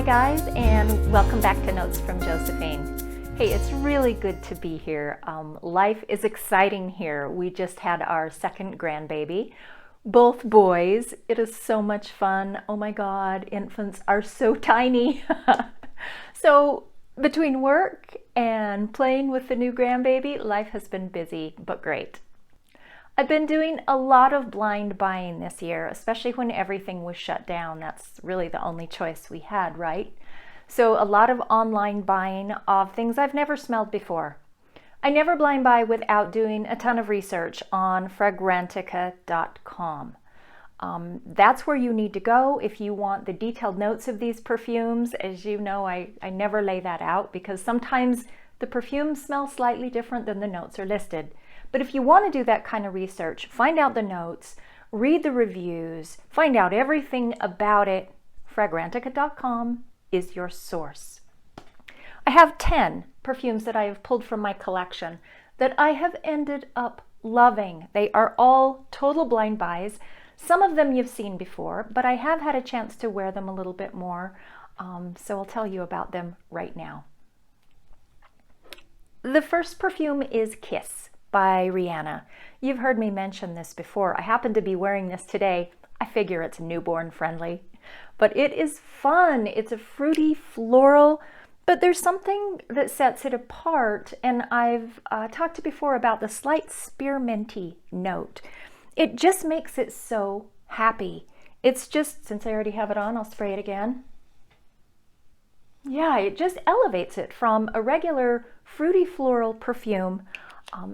guys, and welcome back to Notes from Josephine. Hey, it's really good to be here. Life is exciting here. We just had our second grandbaby, both boys. It is so much fun. Oh my God, infants are so tiny. So between work and playing with the new grandbaby, life has been busy, but great. I've been doing a lot of blind buying this year, especially when everything was shut down. That's really the only choice we had, right? So a lot of online buying of things I've never smelled before. I never blind buy without doing a ton of research on Fragrantica.com. That's where you need to go if you want the detailed notes of these perfumes. As you know, I never lay that out because sometimes the perfumes smell slightly different than the notes are listed. But if you want to do that kind of research, find out the notes, read the reviews, find out everything about it, Fragrantica.com is your source. I have 10 perfumes that I have pulled from my collection that I have ended up loving. They are all total blind buys. Some of them you've seen before, but I have had a chance to wear them a little bit more, so I'll tell you about them right now. The first perfume is Kiss by Rihanna. You've heard me mention this before. I happen to be wearing this today. I figure it's newborn friendly, but it is fun. It's a fruity floral, but there's something that sets it apart, and I've talked before about the slight spearminty note. It just makes it so happy. It's just, since I already have it on, I'll spray it again. Yeah, it just elevates it from a regular fruity floral perfume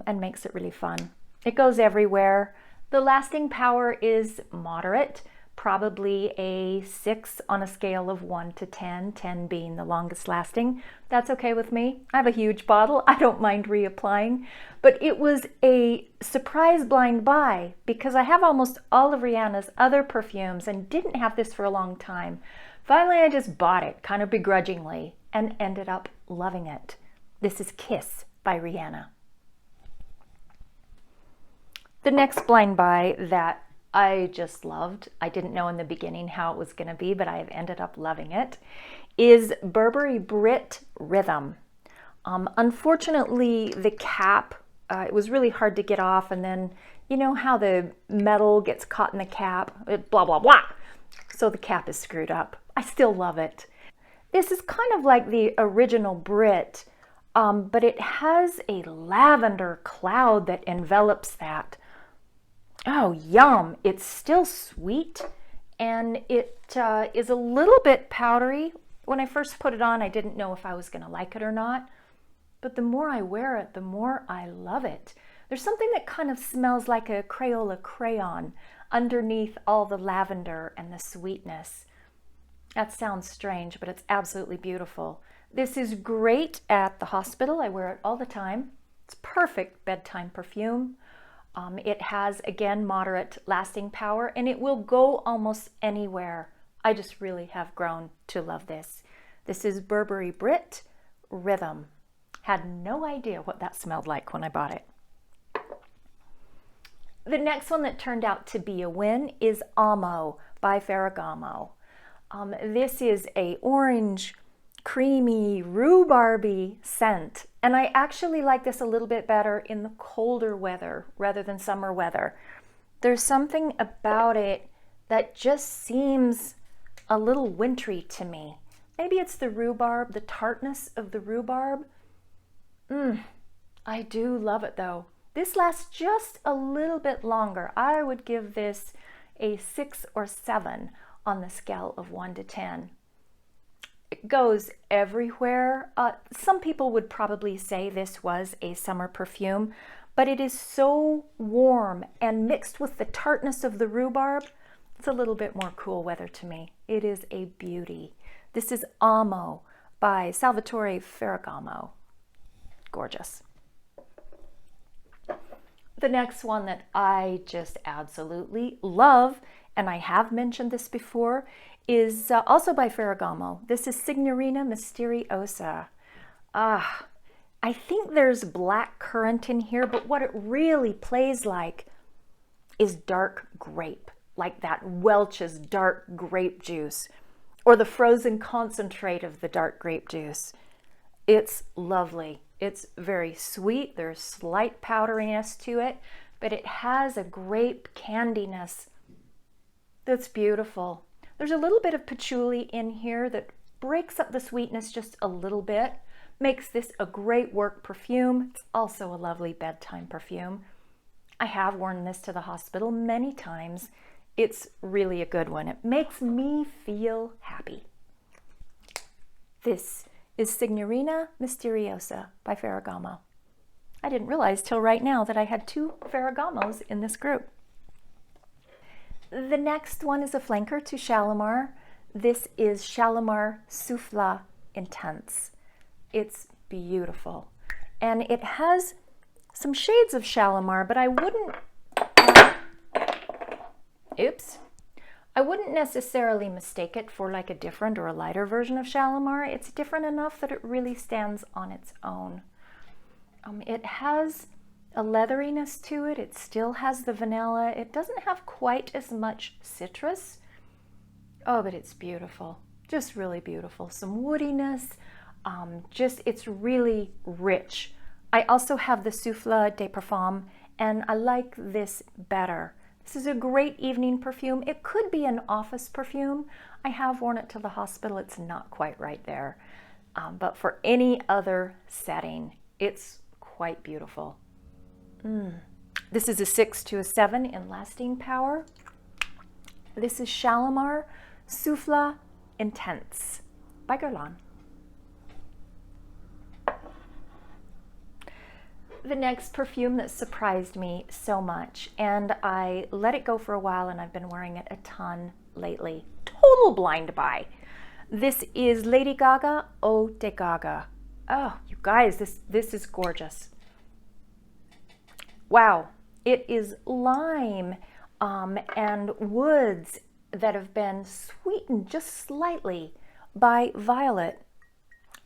and makes it really fun. It goes everywhere. The lasting power is moderate, probably a 6 on a scale of 1 to 10, 10 being the longest lasting. That's okay with me. I have a huge bottle. I don't mind reapplying, but it was a surprise blind buy because I have almost all of Rihanna's other perfumes and didn't have this for a long time. Finally, I just bought it kind of begrudgingly and ended up loving it. This is Kiss by Rihanna. The next blind buy that I just loved, I didn't know in the beginning how it was going to be, but I have ended up loving it, is Burberry Brit Rhythm. Unfortunately, the cap, it was really hard to get off, and then you know how the metal gets caught in the cap, blah, blah, blah. So the cap is screwed up. I still love it. This is kind of like the original Brit, but it has a lavender cloud that envelops that. Oh, yum. It's still sweet, and it is a little bit powdery. When I first put it on, I didn't know if I was going to like it or not, but the more I wear it, the more I love it. There's something that kind of smells like a Crayola crayon underneath all the lavender and the sweetness. That sounds strange, but it's absolutely beautiful. This is great at the hospital. I wear it all the time. It's perfect bedtime perfume. It has, again, moderate lasting power, and it will go almost anywhere. I just really have grown to love this. This is Burberry Brit Rhythm. Had no idea what that smelled like when I bought it. The next one that turned out to be a win is Amo by Ferragamo. This is a orange, creamy, rhubarby scent, and I actually like this a little bit better in the colder weather rather than summer weather. There's something about it that just seems a little wintry to me. Maybe it's the rhubarb, the tartness of the rhubarb. I do love it though. This lasts just a little bit longer. I would give this a 6 or 7 on the scale of 1 to 10. It goes everywhere. Some people would probably say this was a summer perfume, but it is so warm and mixed with the tartness of the rhubarb, it's a little bit more cool weather to me. It is a beauty. This is Amo by Salvatore Ferragamo. Gorgeous. The next one that I just absolutely love, and I have mentioned this before, is also by Ferragamo. This is Signorina Misteriosa. I think there's black currant in here, but what it really plays like is dark grape, like that Welch's dark grape juice. or the frozen concentrate of the dark grape juice. It's lovely. It's very sweet. There's slight powderiness to it, but it has a grape candiness that's beautiful. There's a little bit of patchouli in here that breaks up the sweetness just a little bit, makes this a great work perfume. It's also a lovely bedtime perfume. I have worn this to the hospital many times. It's really a good one. It makes me feel happy. This is Signorina Misteriosa by Ferragamo. I didn't realize till right now that I had 2 Ferragamos in this group. The next one is a flanker to Shalimar. This is Shalimar Souffle Intense. It's beautiful. And it has some shades of Shalimar, but I wouldn't necessarily mistake it for like a different or a lighter version of Shalimar. It's different enough that it really stands on its own. It has a leatheriness to it. It still has the vanilla. It doesn't have quite as much citrus. Oh, but it's beautiful. Just really beautiful. Some woodiness. It's really rich. I also have the Souffle de Parfum, and I like this better. This is a great evening perfume. It could be an office perfume. I have worn it to the hospital. It's not quite right there. But for any other setting, it's quite beautiful. This is a 6 to a 7 in lasting power. This is Shalimar Souffle Intense by Guerlain. The next perfume that surprised me so much, and I let it go for a while and I've been wearing it a ton lately. Total blind buy. This is Lady Gaga Eau de Gaga. Oh, you guys, this is gorgeous. Wow, it is lime and woods that have been sweetened just slightly by violet.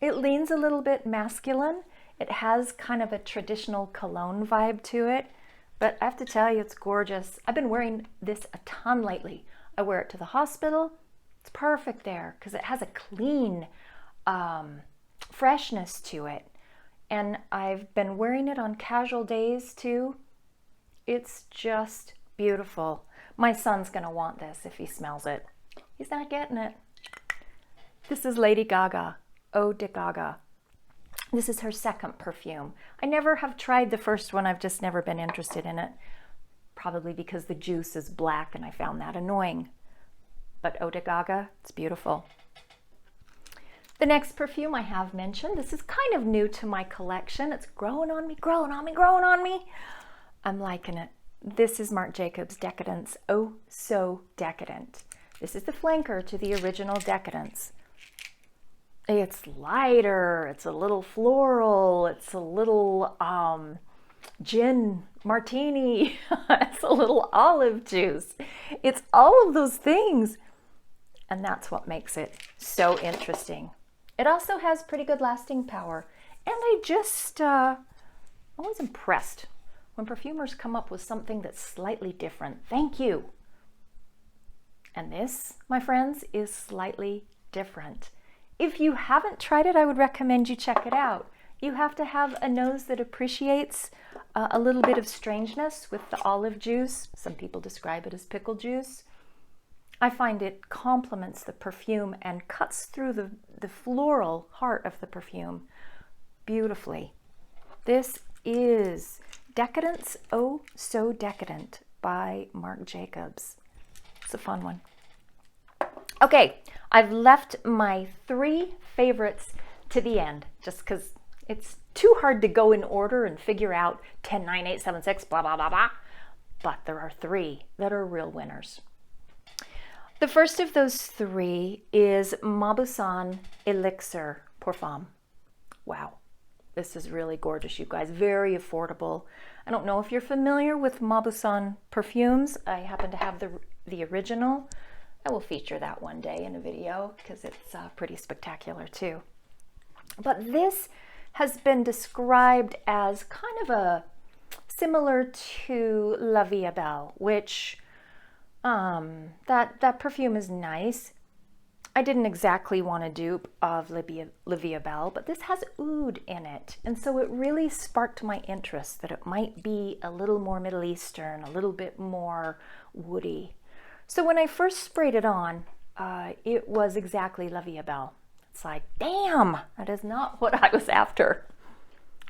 It leans a little bit masculine. It has kind of a traditional cologne vibe to it, but I have to tell you, it's gorgeous. I've been wearing this a ton lately. I wear it to the hospital. It's perfect there because it has a clean freshness to it. And I've been wearing it on casual days too. It's just beautiful. My son's gonna want this if he smells it. He's not getting it. This is Lady Gaga, Eau de Gaga. This is her second perfume. I never have tried the first one. I've just never been interested in it. Probably because the juice is black and I found that annoying. But Eau de Gaga, it's beautiful. The next perfume I have mentioned, this is kind of new to my collection. It's growing on me, growing on me, growing on me. I'm liking it. This is Marc Jacobs Decadence, Oh So Decadent. This is the flanker to the original Decadence. It's lighter, it's a little floral, it's a little gin martini, it's a little olive juice. It's all of those things. And that's what makes it so interesting. It also has pretty good lasting power. And I just, I'm always impressed when perfumers come up with something that's slightly different. Thank you. And this, my friends, is slightly different. If you haven't tried it, I would recommend you check it out. You have to have a nose that appreciates a little bit of strangeness with the olive juice. Some people describe it as pickle juice. I find it complements the perfume and cuts through the floral heart of the perfume beautifully. This is Decadence, Oh So Decadent by Marc Jacobs. It's a fun one. Okay, I've left my 3 favorites to the end just because it's too hard to go in order and figure out 10, 9, 8, 7, 6, blah, blah, blah, blah. But there are 3 that are real winners. The first of those 3 is Mauboussin Elixir Parfum. Wow, this is really gorgeous, you guys. Very affordable. I don't know if you're familiar with Mauboussin perfumes. I happen to have the original. I will feature that one day in a video because it's pretty spectacular too. But this has been described as kind of a similar to La Vie Belle, which that perfume is nice. I didn't exactly want a dupe of Livia Belle, but this has oud in it. And so it really sparked my interest that it might be a little more Middle Eastern, a little bit more woody. So when I first sprayed it on, it was exactly Livia Belle. It's like, damn, that is not what I was after.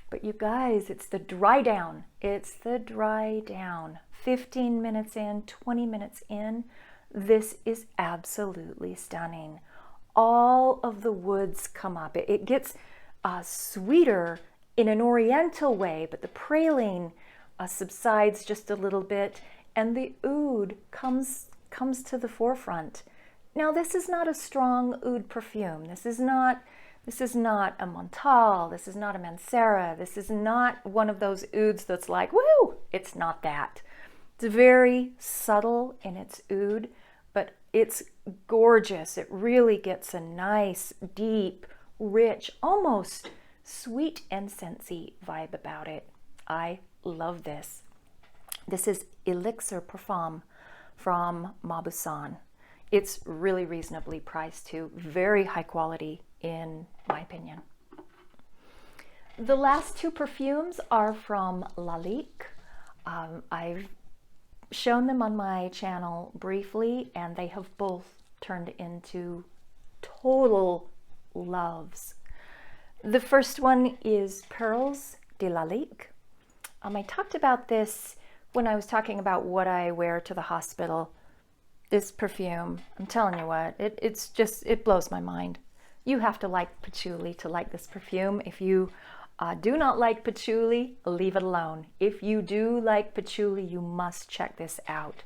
But you guys, it's the dry down. It's the dry down. 15 minutes in, 20 minutes in, this is absolutely stunning. All of the woods come up. It gets sweeter in an oriental way, but the praline subsides just a little bit, and the oud comes to the forefront. Now, this is not a strong oud perfume. This is not a Montal. This is not a Mancera. This is not one of those ouds that's like, woo! It's not that. It's very subtle in its oud, but it's gorgeous. It really gets a nice, deep, rich, almost sweet incensey vibe about it. I love this. This is Elixir Parfum from Mauboussin. It's really reasonably priced too. Very high quality in my opinion. The last two perfumes are from Lalique. I've shown them on my channel briefly, and they have both turned into total loves. The first one is Perles de Lalique. I talked about this when I was talking about what I wear to the hospital. This perfume, I'm telling you what, it blows my mind. You have to like patchouli to like this perfume. If you do not like patchouli, leave it alone. If you do like patchouli, you must check this out.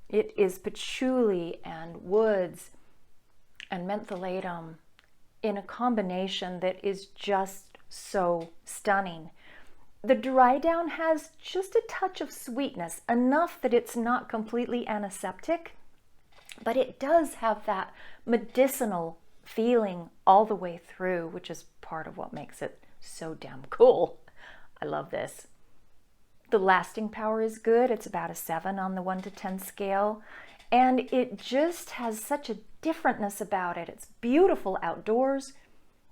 It is patchouli and woods and mentholatum in a combination that is just so stunning. The dry down has just a touch of sweetness, enough that it's not completely antiseptic, but it does have that medicinal feeling all the way through, which is part of what makes it so damn cool. I love this. The lasting power is good. It's about a 7 on the 1 to 10 scale. And it just has such a differentness about it. It's beautiful outdoors.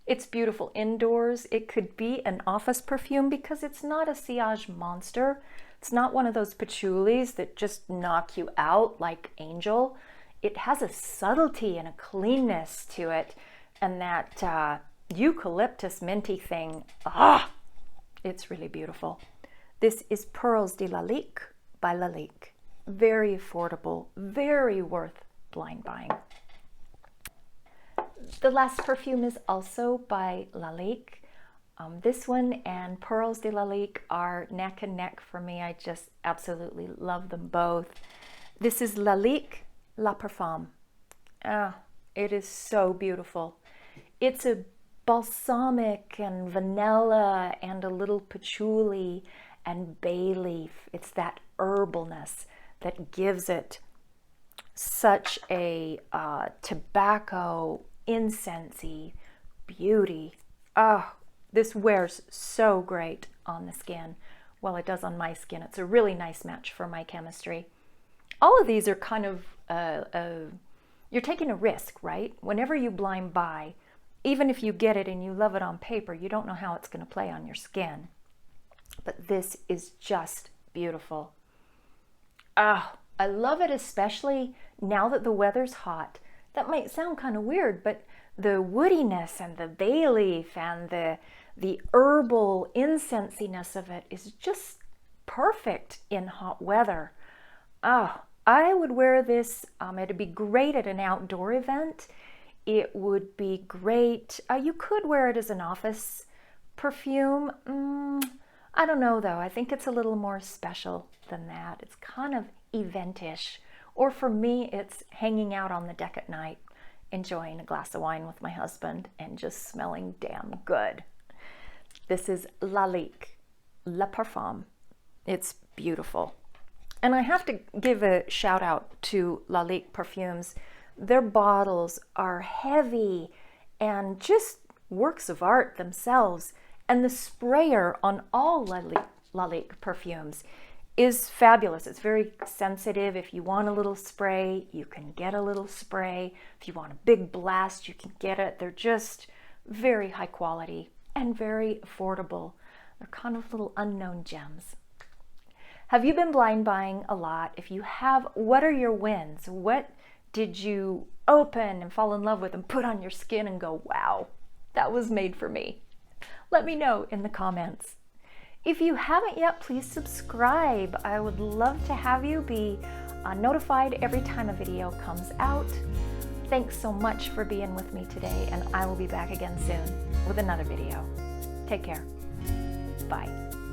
It's beautiful indoors. It could be an office perfume because it's not a sillage monster. It's not one of those patchoulis that just knock you out like Angel. It has a subtlety and a cleanness to it, and that eucalyptus minty thing, it's really beautiful. This is Perles de Lalique by Lalique. Very affordable, very worth blind buying. The last perfume is also by Lalique. This one and Perles de Lalique are neck and neck for me. I just absolutely love them both. This is Lalique La Parfum. It is so beautiful. It's a balsamic and vanilla and a little patchouli and bay leaf. It's that herbalness that gives it such a tobacco, incensey beauty. This wears so great on the skin. Well, it does on my skin. It's a really nice match for my chemistry. All of these are kind of, you're taking a risk, right? Whenever you blind buy, even if you get it and you love it on paper, you don't know how it's going to play on your skin. But this is just beautiful. I love it, especially now that the weather's hot. That might sound kind of weird, but the woodiness and the bay leaf and the herbal incensiness of it is just perfect in hot weather. I would wear this, it'd be great at an outdoor event. It would be great, you could wear it as an office perfume. I don't know though, I think it's a little more special than that. It's kind of eventish, or for me, it's hanging out on the deck at night, enjoying a glass of wine with my husband and just smelling damn good. This is Lalique, La Parfum. It's beautiful. And I have to give a shout out to Lalique perfumes. Their bottles are heavy and just works of art themselves. And the sprayer on all Lalique perfumes is fabulous. It's very sensitive. If you want a little spray, you can get a little spray. If you want a big blast, you can get it. They're just very high quality and very affordable. They're kind of little unknown gems. Have you been blind buying a lot? If you have, what are your wins? What did you open and fall in love with and put on your skin and go, wow, that was made for me? Let me know in the comments. If you haven't yet, please subscribe. I would love to have you be notified every time a video comes out. Thanks so much for being with me today, and I will be back again soon with another video. Take care. Bye.